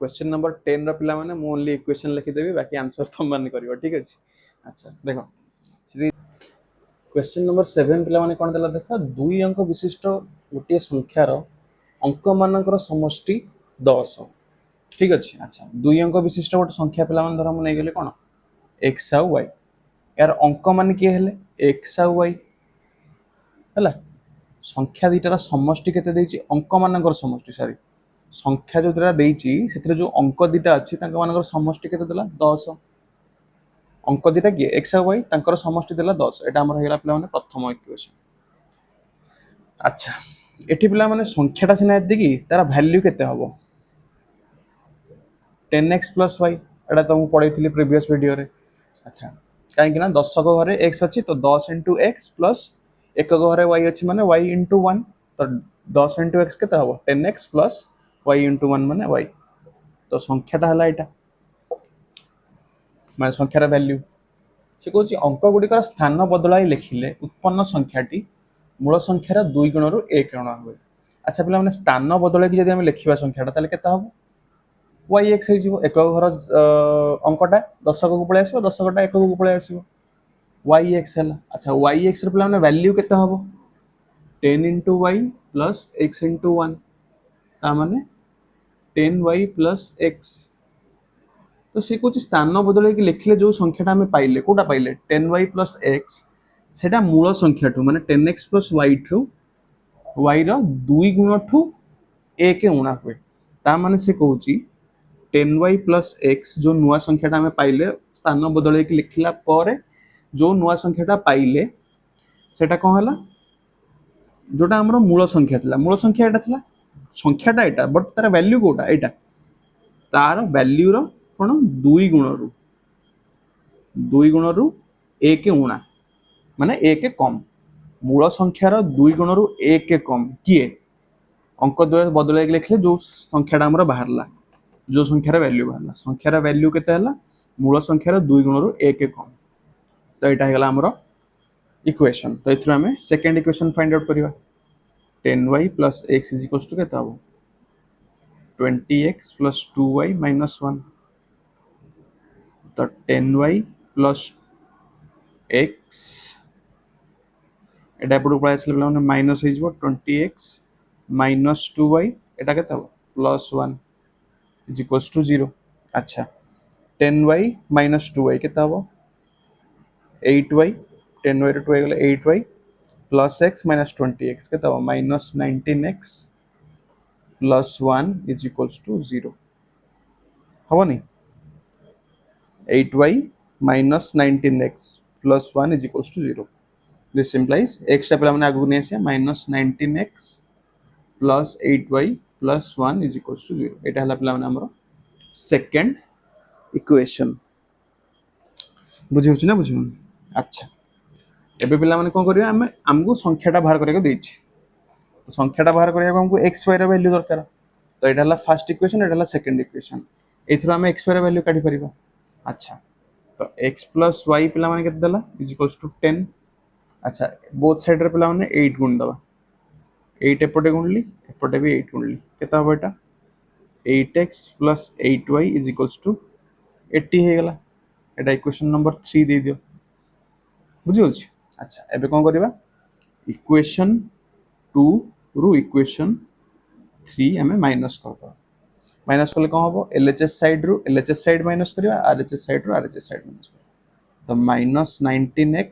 Question number 10 पिला माने मु ओनली इक्वेशन लिखि देबी बाकी आंसर तुम माने करियो ठीक अछि। अच्छा देखो क्वेश्चन नंबर 7 पिला माने कोन देला देखो दुई अंक विशिष्ट गोटे संख्यार अंक मानकर समष्टि 10 ठीक अछि। अच्छा दुई अंक विशिष्ट गोटे संख्या पिला माने धर हम नै गेले कोन x आ y यार अंक मान के हेले x आ y हला संख्या दुईटार समष्टि केते देछि अंक मानकर समष्टि सॉरी संख्या जो दुटा देछि सेतरे जो अंक दुटा अछि तांका मानकर समष्टि केते देला 10 अंक दुटा के x आ y तांकर समष्टि देला 10 एटा हमर हेला पिला माने प्रथम इक्वेशन। अच्छा एठी पिला माने संख्याटा सिना एदिकी तार वैल्यू केते हबो 10x + y एटा तो मु पढैथिली प्रीवियस वीडियो रे। अच्छा काहे कि ना 10 को घरे x अछि तो 10 * x प्लस 1 को घरे y अछि माने y * 1 तो 10 * x केते हबो 10x + y * 1 माने y तो संख्याटा हला एटा माने संख्यार वैल्यू से कहछि अंक गुडी स्थान बदलाई लिखिले उत्पन्न संख्याटी मूल संख्यार 2 गुण रु 1 गुण होय। अच्छा पिला माने स्थान बदलाई कि जदि हम लिखिबा संख्याटा ताले केता हबो yx हे जिवो एक घर अंकटा 10 को पळे आसीबो 10 कोटा 1 को पळे आसीबो yx हला। अच्छा yx रे पिला माने वैल्यू केता हबो 10 * y + x * 1 ता माने 10y + x तो से कुछ स्थान बदल कि लिखले जो संख्याटा हमें पाइले कोटा पाइले 10y + x सेटा मूल संख्याठू माने 10x + y ठू y रो 2 गुण ठू 1 उणा हुए ता माने से कहूची 10y + x जो नुवा संख्याटा हमें पाइले स्थान बदल कि लिखला पारे जो नुवा संख्याटा पाइले सेटा कोन हला जोटा हमरो मूल संख्या थिला मूल संख्या एटा थिला संख्याटा एटा बट तार वैल्यू कोटा एटा तार वैल्यू रो कोन 2 गुण रु 1 उणा माने 1 कम मूल संख्यार 2 गुण रु 1 कम किए अंक द्वय बदल के लिखले जो संख्याटा हमरो बाहरला जो संख्यार वैल्यू बाहरला संख्यार वैल्यू केते हला मूल संख्यार 2 गुण रु 1 कम तो एटा हेला हमरो इक्वेशन। तो एथरा हमें सेकंड इक्वेशन फाइंड आउट करिवा 10y + x = केता हबो 20x + 2y - 1 तो 10y + x एटा पडू पळा आसले माने माइनस हे जबो 20x - 2y एटा केता हबो +1 = 0। अच्छा 10y - 2y केता हबो 8y 10y रे 2 गेले 8y + x - 20x केता हबो -19x + 1 = 0 हबो नै 8y - 19x + 1 = 0 this implies x टा पला माने आगु नै आसे -19x + 8y + 1 = 0 एटा हला पला माने हमरो सेकंड इक्वेशन बुझि होछि ना बुझियो। अच्छा एबे पिला माने कोन करिया हमें हमको संख्याटा बाहर करके देछि तो संख्याटा बाहर करिया हमको x y रा वैल्यू दरकार तो एटा हला फर्स्ट इक्वेशन एटा हला सेकंड इक्वेशन एथरो हमें x y रा वैल्यू काढी परिबा। अच्छा तो x + y पिला माने केते देला = 10। अच्छा बोथ साइड रे पिला माने 8 गुण दबा 8 एपटे गुणली एपटे भी 8 गुणली केता हो एटा 8x + 8y = 80 हे गेला एटा इक्वेशन नंबर 3 दे दियो बुझियो छी। अच्छा एबे कोन करबा इक्वेशन 2 रु इक्वेशन 3 हमें माइनस करबा माइनस करले कोन हबो LHS साइड रु LHS साइड माइनस करबा RHS साइड रु RHS साइड माइनस करबा तो -19x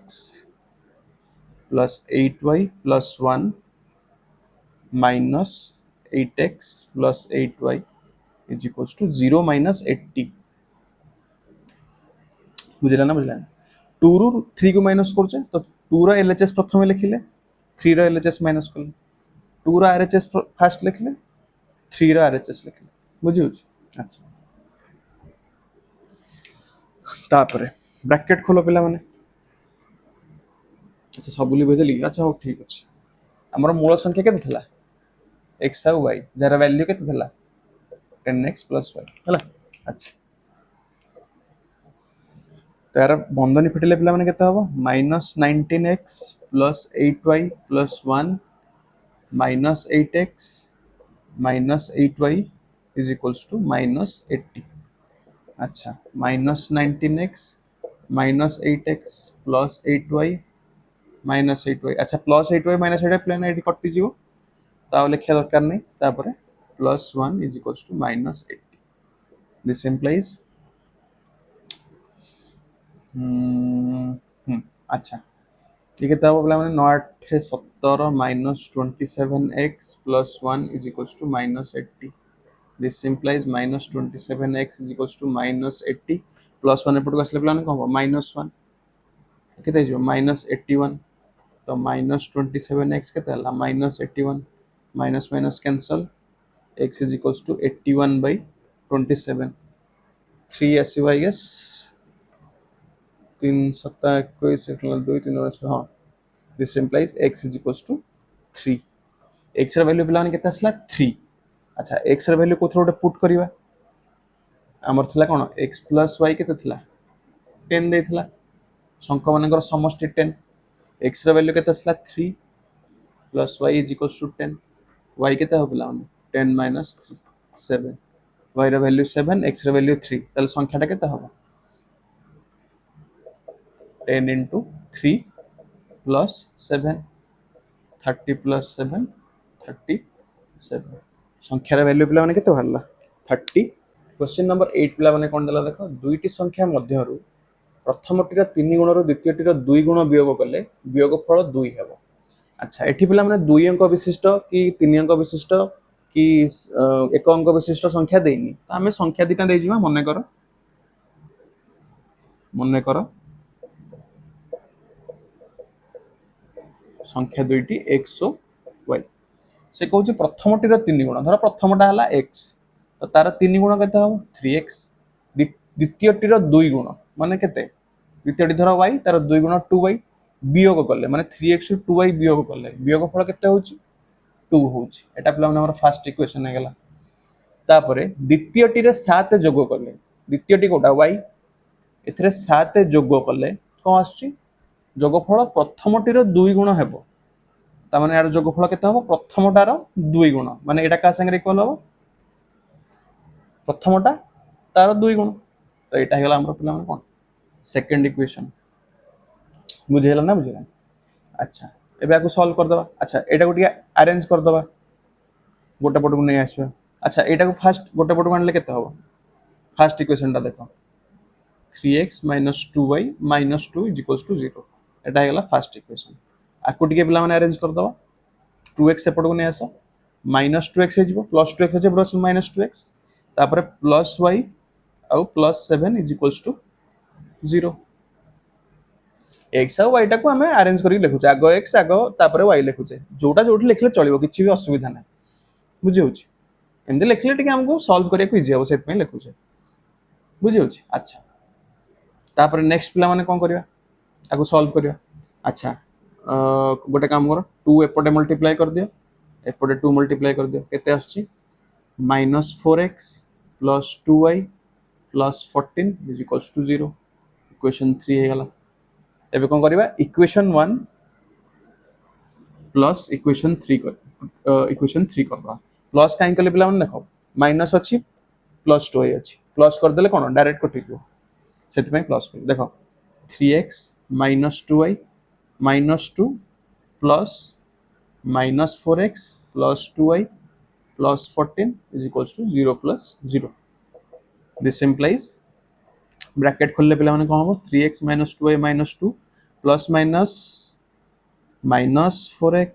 + 8y + 1 -8x + 8y = 0 - 80 बुझला ना बुझला 2 रु 3 को माइनस करछे तो 2 रा LHS प्रथम लिखिले 3 रा LHS माइनस करले 2 रा RHS फर्स्ट लिखिले 3 रा RHS लिखिले बुझियो। अच्छा तापरे ब्रैकेट खोलो पिला माने अच्छा सब लिख देली अच्छा हो ठीक अछि हमर मूल संख्या केते थिला x आ y जरा वैल्यू केते थिला 10x + y हला। अच्छा तो यार बंधनी फिटिले पिला माने केते हबो -19x + 8y + 1 -8x - 8y is equals to -80। अच्छा -19x -8x +8y -8y। अच्छा +8y -8y प्लेन एटी कटिଯିବ ताऊ लिखिया दरकार नहीं तापर +1 is equals to -80। This implies अच्छा ये कितना हो बोला मैंने 9 8 17 -27x +1 is equals to -80। This implies -27x is equals to -80 +1 एपट को आसले प्लान कौन हो -1 केते हो -81। तो -27x केते हला -81 minus minus cancel x is equals to 81/27 3 आसीबो आई गेस 3 7 21 2 3 हाँ। This implies x is equals to 3। x ର वैल्यू पिलाने केते आसला 3। अच्छा x ର वैल्यू कोथरो गोटे पुट करबा हमर थला कोन x + y केते थला 10 देथला संख्या मानकर समष्टि 10 x ର वैल्यू केते आसला 3 + y is equals to 10 y केते हो पिला 10 - 3 7 y ର वैल्यू 7 x ର वैल्यू 3 ताले संख्याटा केते हो 10 * 3 + 7 30 + 7 37 संख्यार वैल्यू पिला माने केते भरला 30। क्वेश्चन नंबर 8 पिला माने कोन देला देखो दुईटी संख्या मध्यरु प्रथमटीर 3 गुणर द्वितीयटीर 2 गुण वियोग कले वियोगफल 2 हेबो। अच्छा एठी पिला माने 2 अंक विशिष्ट कि 3 अंक विशिष्ट कि 1 अंक विशिष्ट संख्या देइनी तो हमें संख्या दिटा दे जिमा मने करो संख्या दुईटी x और y से कहूँ प्रथमटीर 3 गुण धर प्रथमटा है x तो तार 3 गुण केते हो 3x द्वितीयटीर 2 गुण माने केते द्वितीयटी धर y तार 2 गुण 2y वियोग कले माने 3x उ 2y वियोग कले वियोगफल केते होची 2 होची एटा पिला हमर फर्स्ट इक्वेशन हे गेला। तापरे द्वितीयटी रे 7 जोग कले द्वितीयटी कोटा y एथरे 7 जोग कले कोन आछी जोगफल प्रथमटीर 2 गुण हेबो ता माने यार जोगफल केते हो प्रथमटार 2 गुण माने एटा का संगे इक्वल हो प्रथमटा तार 2 गुण तो एटा हेला हमर पिला माने कोन सेकंड इक्वेशन बुझेला ना बुझेला। अच्छा एबे आको सॉल्व कर दबा। अच्छा एटा को टिया अरेंज कर दबा गोटे पट को नै आसबा। अच्छा एटा को फर्स्ट गोटे पट को आनले केते हो फर्स्ट इक्वेशन ता देखो 3x - 2y - 2 = 0 एटा हेला फर्स्ट इक्वेशन आको टिके पिला माने अरेंज कर दबा 2x एपट को नै आसो -2x हे जिवो +2x हे जिवो -2x तापर +y आउ +7 = 0 x और y टा को हमें अरेंज करी लिखुचे आगो x आगो तापर y लिखुचे जोटा जोटी लिखले चलिबो किछि भी असुविधा नै बुझी होची एंदे लिखले टिके हमको सॉल्व करिया को इजी हो सेत में लिखुचे बुझी होची। अच्छा तापर नेक्स्ट पिला माने कोन करिया आगो सॉल्व करिया। अच्छा गोटे काम करो 2 एपटे मल्टीप्लाई कर दियो एपटे 2 मल्टीप्लाई कर दियो केते आछी -4x + 2y + 14 = 0 इक्वेशन 3 हे गला। एबे कोन करबा इक्वेशन 1 प्लस इक्वेशन 3 करबा प्लस काई कले पिला मन देखो माइनस अछि प्लस 2y अछि प्लस कर देले कोन डायरेक्ट कटि जो सेति में प्लस कर देखो 3x - 2y - 2 plus -4x + 2y + 14 = 0 + 0 this implies bracket खोलले पिला माने कोन हो 3x - 2y - 2 plus minus -4x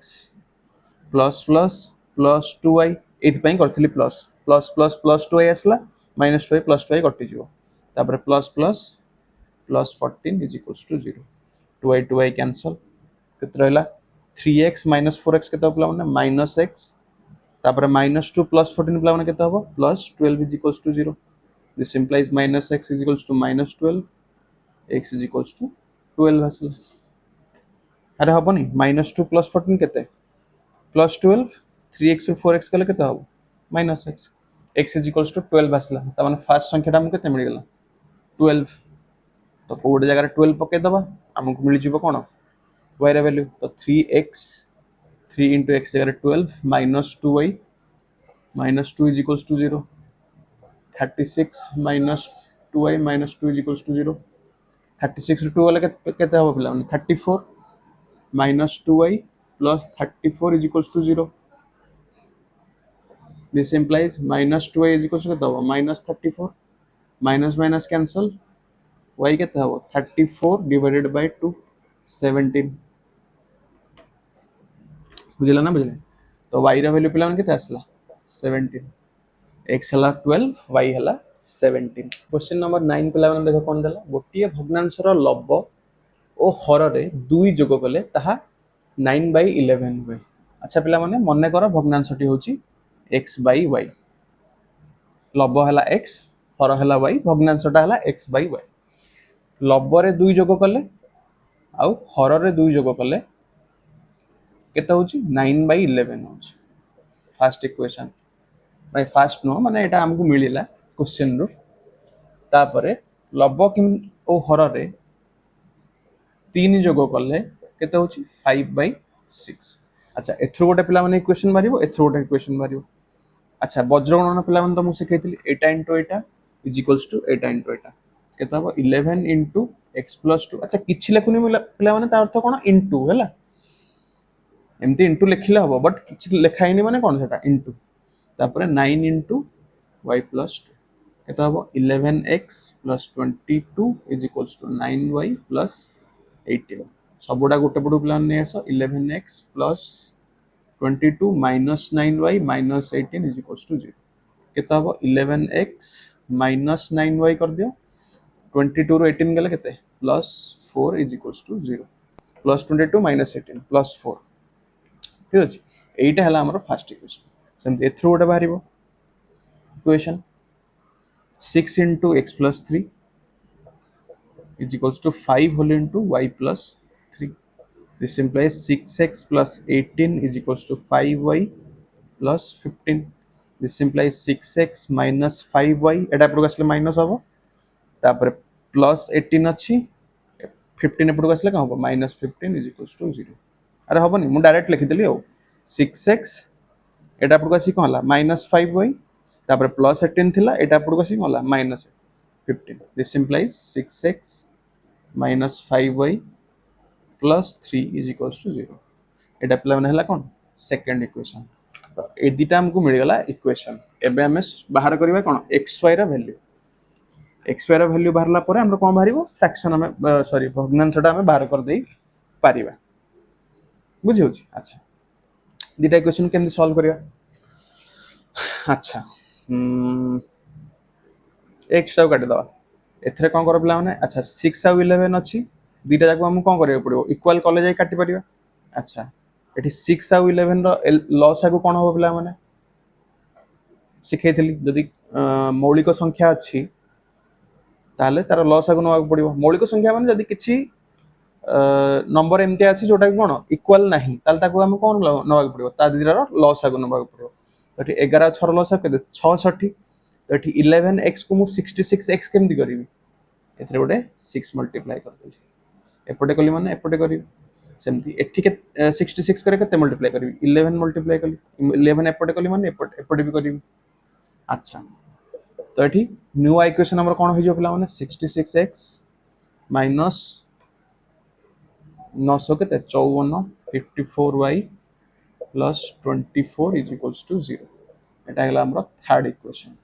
plus plus plus 2y एथि पई करथली plus plus plus plus 2y आसला -2y + 2y कटि जिवो तापर plus plus plus 14 = 0 2y 2y cancel केत रहला 3x - 4x केत पिला माने -x तापर -2 + 14 पिला माने केत हो +12 = 0 दिस इम्प्लाइज -x = -12 x = 12 आसला अरे हबनी -2 + 14 केते +12 3x और 4x कले केते हबो -x x = 12 आसला त माने फर्स्ट संख्याटा हम केते मिल गेला 12 तो कोड जगह 12 पके दबा हमको मिल जिवो कोन y रे वैल्यू तो 3x 3 * x जगह 12 -2y -2 = 0 36 minus 2y minus 2 is equals to 0. 36 ରୁ 2 ଗଲେ କେତେ ହେବ ପିଲାମାନେ 34 minus 2y plus 34 is equals to 0. This implies minus 2y is equals to କେତେ ହେବ minus 34 minus minus cancel y କେତେ ହେବ 34 divided by 2 17 ବୁଝିଲା ନା ବୁଝିଲେ ତ y ର ଭ୍ୟାଲ୍ୟୁ ପିଲାମାନେ କେତେ ଆସିଲା 17 x ହେଲା 12 y ହେଲା 17 क्वेश्चन नंबर 9 पिलाମାନେ ଦେଖ कोन देला गोटिए भग्नांशर लब्ध ओ हररे 2 जोग कले ताहा 9/11 हुए अच्छा पिला माने मने कर भग्नांशटी होची x/y लब्ध हला x हर हला y भग्नांशटा हला x/y लब्धरे 2 जोग कले आउ हररे 2 जोग कले केते होची 9/11 होची फर्स्ट इक्वेशन भाई फास्ट नो माने एटा हमकु मिलिला क्वेश्चन रो तापरे लब्ध किम ओ हररे 3 जोग कले केते होची 5/6 अच्छा एथरो गोटे पिला माने इक्वेशन मारिबो एथरो गोटे इक्वेशन मारिबो अच्छा वज्रगणन पिला माने तो मु सिखैतिली एटा into Etah is equals to Etah into एटा केते हबो 11 इनटू x + 2 अच्छा किछि लेखुनी पिला माने ता अर्थ कोन इनटू हैला एमती इनटू लिखिले हबो बट किछि लेखाइनी माने कोन सेटा इनटू तापरे 9 इनटू y + 2 केते हबो 11x + 22 is equals to 9y + 18 सबुडा गोटे पडू प्लान ने आसो 11x + 22 minus 9y minus 18 is equals to 0 केते हबो 11x minus 9y कर दियो 22 रो 18 गेले केते +4 is equals to 0 +22 minus 18 +4 ठीक अछि एटा हला हमर फर्स्ट इक्वेशन सेम एथ्रो गोटे बाहरिबो equation 6 into x plus 3 is equals to 5 whole into y plus 3 this implies 6x plus 18 is equals to 5y plus 15 this implies 6x minus 5y एटा एपड़ आसले minus हबो तापर plus 18 अछि 15 एपड़ आसले का हबो -15 is equals to 0 अरे हबो नि मु डायरेक्ट लिखि देली हो 6x एटा एपड़ आसी कोन हला -5y तापर प्लस 18 थिला एटा एपड़ आसी कोन हला -15 this implies 6x minus 5y plus 3 is equals to 0 एटा पिला माने हला कोन सेकंड इक्वेशन तो ए दिटा हमकु मिल गला इक्वेशन एबे हमें बाहर करबा कोन xy रा वैल्यू xy रा वैल्यू बाहरला परे हमर कोन बाहरिबो फ्रैक्शन हमें सॉरी भग्नांशटा हमें बाहर कर देई पारिबा बुझि होची अच्छा दिटा इक्वेशन केन सॉल्व करिया अच्छा x टा काटि दवा एथरे कोन कर पिला माने अच्छा 6 और 11 अछि दिटा जाको हम कोन करियो पड़िबो इक्वल कॉलेज जाई काटि परिबा अच्छा एठी 6 और 11 रो लॉस आको कोन हो पिला माने सिखैथली जदि मौलिक संख्या अछि ताले तार लॉस आको नवा पड़िबो मौलिक संख्या माने जदि किछि नंबर एमते अछि जोटा कोन इक्वल नाही ताले ताको हम कोन नवा पड़िबो ता दिरा रो लॉस आको नवा पड़िबो एठी 11 6 लॉस केते 66 तो एठी 11x को मु 66x केमति करिवि एथरे गोटे 6 मल्टीप्लाई कर देली एपटे कली माने एपटे करी सेमती एठी के 66 करे केते मल्टीप्लाई करिवि 11 मल्टीप्लाई कली 11 एपटे कली माने एपटे भी करिवि अच्छा तो एठी न्यू इक्वेशन हमर कोन हो जो पिला माने 66x माइनस 900 केते 54 54y plus 24 is equals to 0 एटा हला हमर थर्ड इक्वेशन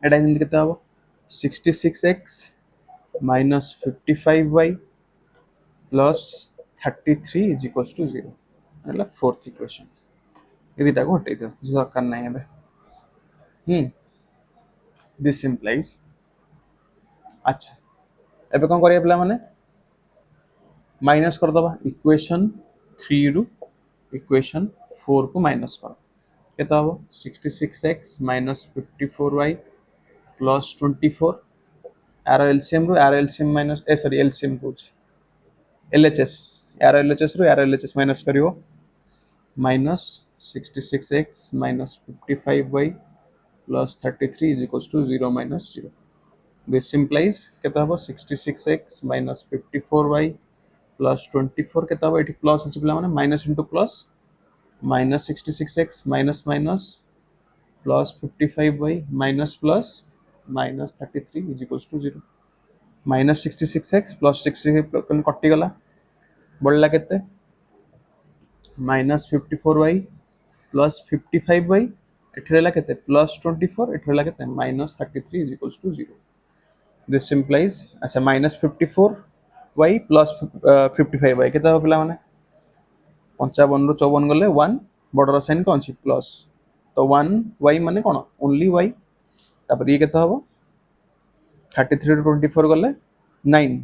एटा हिंदी केते हबो 66x minus 55y plus 33 is equals to 0 हला फोर्थ इक्वेशन ये दिटा को हटै दियो जे दरकार नै हेबे दिस implies अच्छा एबे कोन करिया पिला माने माइनस कर दबा इक्वेशन 3 रु इक्वेशन 4 को माइनस कर केता हबो 66x minus 54y plus 24 आर एलसीएम रु आर एलसीएम माइनस सॉरी एलसीएम कुछ एलएचएस आर एलएचएस रु आर एलएचएस माइनस करियो minus 66x minus 55y plus 33 is equals to 0 minus 0 this implies केता हबो 66x minus 54y plus 24 केता हबो एठी प्लस अछि पिला माने minus into plus minus 66x minus minus plus 55y minus plus minus 33 is equals to 0 minus 66x plus 60 कटि गला बढ़ला केते माइनस 54y प्लस 55y एठी रहला केते प्लस 24 एठी रहला केते minus 33 is equals to 0 this implies अच्छा माइनस 54y प्लस 55y केते हो पिला माने 55 रु 54 गले 1 बॉर्डर साइन कोन छी प्लस तो 1 y माने कोन ओनली y तापर ये केते हो 33 रु 24 गले 9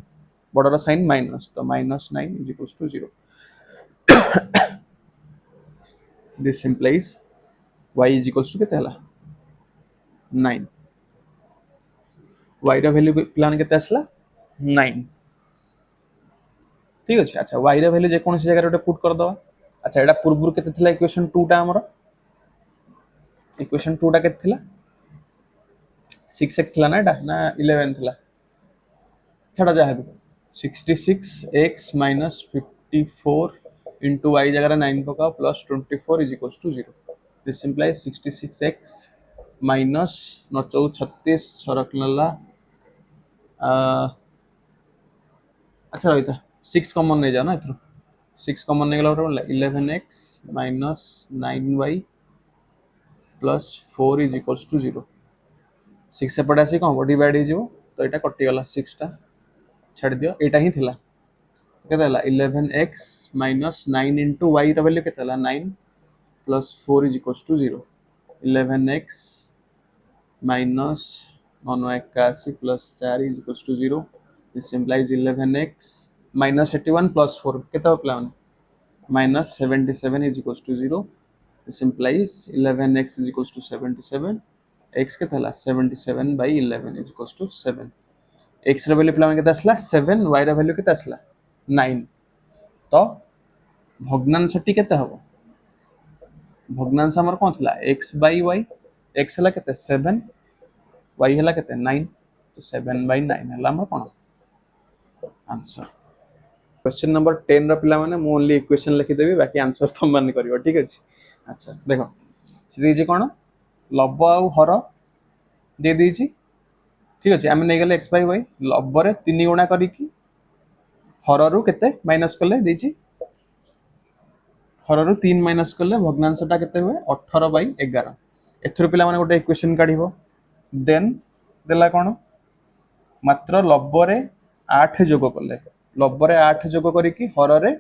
बॉर्डर साइन माइनस तो minus 9 is equals to 0 this implies y is equals to केते हला 9 y रा वैल्यू प्लान केते आसला 9 ठीक अछि अच्छा y रा वैल्यू जे कोनसी जगह रे पुट कर दवा अच्छा एटा पूर्वरु केते थिला इक्वेशन 2 टा हमर इक्वेशन 2 टा केते थिला 6x थिला ना एटा ना 11 थिला छडा जा हेबे 66x minus 54 into y जगह 9 पका plus 24 is equals to 0 this implies 66x minus 36 छरकनला अच्छा रहिता 6 कॉमन नहीं जाना इथरो 6 कॉमन नहीं गला 11x minus 9y plus 4 is equals to 0 6 सेपटे आसी कौन डिवाइड हो जिवो तो एटा कटि गला 6 टा छाड़ दियो एटा ही थिला केते हला 11x minus 9 into y रा वैल्यू केते हला 9 plus 4 is equals to 0 11x minus 981 plus 4 is equals to 0 this implies 11x minus 81 plus 4 केते हो plan minus 77 is equals to 0 this implies 11x is equals to 77 x केते हला 77 by 11 is equals to 7 x रा value plan केते आसला 7 y रा value केते आसला 9 तो भग्नांशटी केते हबो भग्नांश हमर कोन थिला x by y x हला केते 7 y हला केते 9 तो 7 by 9 हला हमर कोन आंसर क्वेश्चन नंबर 10 रा पिला माने मु ओनली इक्वेशन लिखि देबी बाकी आंसर तुम मान करियो ठीक अछि अच्छा देखो सिरि जे कोन लब आ हर दे दीची ठीक अछि हम नै गेले x by y लब रे 3 गुणा करी की हर रु केते माइनस करले दीची हर रु 3 माइनस करले भग्नांशटा केते हुए 18 by 11 एथरो पिला माने गोटे इक्वेशन काढिबो देन देला कोन मात्र लब रे 8 जोग करले लब रे 8 जोग करी की हर रे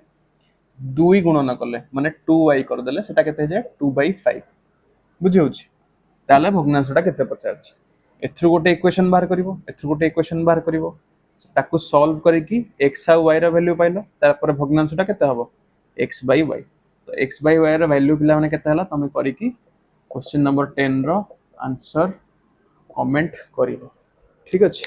2 गुणन करले माने 2y कर देले सेटा केते जाय 2/5 बुझि होछि ताले भग्नांशटा केते पचारछि एथरो गोटे इक्वेशन बाहर करिवो एथरो गोटे इक्वेशन बाहर करिवो ताकू सॉल्व करी की x आ y रा वैल्यू पाइलो तापर भग्नांशटा केते हबो x by y तो x by y रा वैल्यू पिला माने केते हला तमे करी की क्वेश्चन नंबर 10 रो आंसर कमेंट करिवो ठीक अछि।